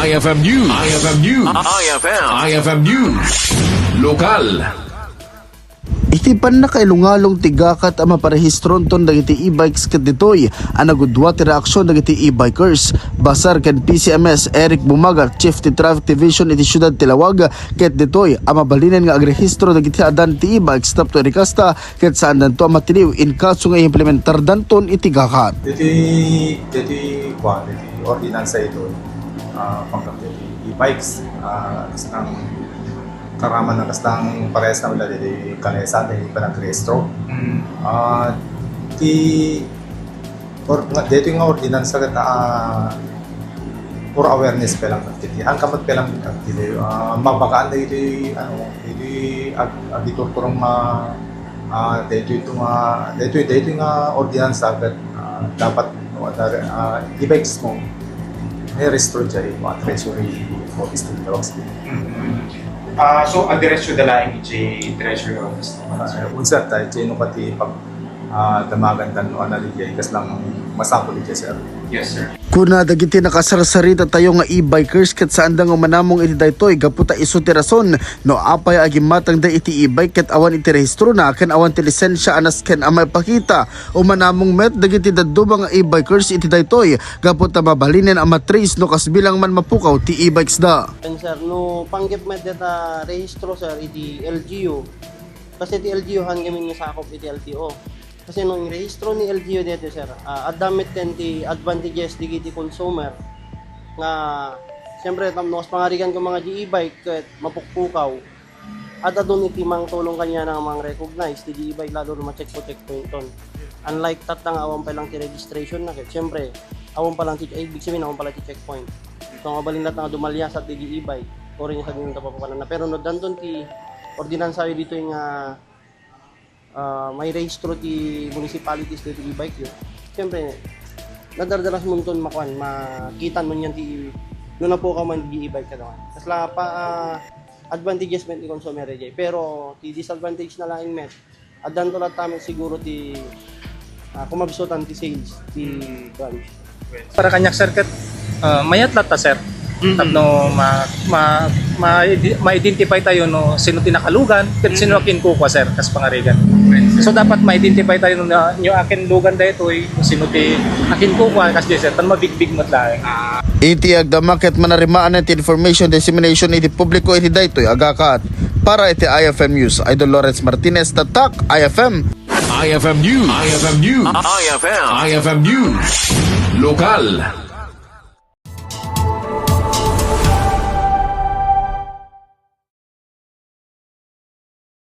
IFM News. IFM News. IFM News. Lokal. Itipan na kay lungalong tigakat ang maparehistron ton dagiti e-bikes ket ditoy ang nagudwa ti reaksyon dagiti e-bikers. Basar ken PCMS Eric Bumaga, Chief ti Traffic Division iti Syudad Tilawag, ket ditoy ang mabalinen nga agrehistro dagiti adan ti e-bikes tapto rikasta ket saan danto ang matiliw in kaso nga implementar danton itigakat. Diti ordinansa ito pangkat e-bikes kasang karaman na kasang parehas na wala diti kanesa diti panag-rehistro. Dito nga ordinansa kat for awareness pa lang diti ang kamat pa lang diti mabagaan diti diti agitor kurang dito nga ordinansa kat dapat e-bikes mo i-restore dyan yung treasury office ng Dalawang City. So, address yung dalaing treasury office? Unsa tayo, dyan yung pati pag damagan tan no analigay kas lang masako dyan, sir. Yes, sir. Kuna dagiti nakasarsarita tayo nga e-bikers ket saan da nga manamong iti daytoy gaputa isu ti rason no apay agimatang da iti e-bike ket awan iti rehistro na ken awan ti lisensya anas ken amay pakita o manamong met dagiti daduma nga e-bikers iti daytoy gaputa mabalinen ang matrace no kasbilang man mapukaw ti e-bikes da. Sir, no panggip met data rehistro sir iti LGU kasi iti LGU han gamin nga sakop iti LTO. Kasi nung rehistro ni LGU dito sir, adamit ten ti advantages di kiti consumer nga siyempre tamnos pangarigan ko mga e-bike ket mapukpukaw at adun iti mang tulong kanya ng mga recognize ti e-bike lalo na ma-checkpoint ton. Unlike tatang awan pa lang ti registration na ket siyempre awan pa lang ti ibig sabihin awan pa lang ti checkpoint. So mabalin lahat nga dumalya sa ti e-bike o rin sa ganun tapapalan na pero no dandon ti ordinansa dito yung may rehistro di municipalities dito e-bike yun. Siyempre, nadardaras mo nito makitan mo yan di doon na po ka man di e-bike ka naman. Tapos lang pa advantages met ni consumer jay. Pero ti disadvantage na lang met. Adan to lahat tamin siguro ti kumabsutan ti sales ti branch. Para kanyak circuit, mayat lata sir. Tapno ma-identify tayo no sino tinakalugan ket sino akin ko sir kas pangarigan. So dapat ma-identify tayo no nyo akin lugan daytoy sino ti akin ko kas sir tan mabigbig mat laeng. Iti agdama ket manarimaan iti information dissemination iti publiko iti daytoy agakat. Para iti IFM News, Idol Lawrence Martinez, Tatak, IFM. IFM News. IFM News. IFM News. Lokal.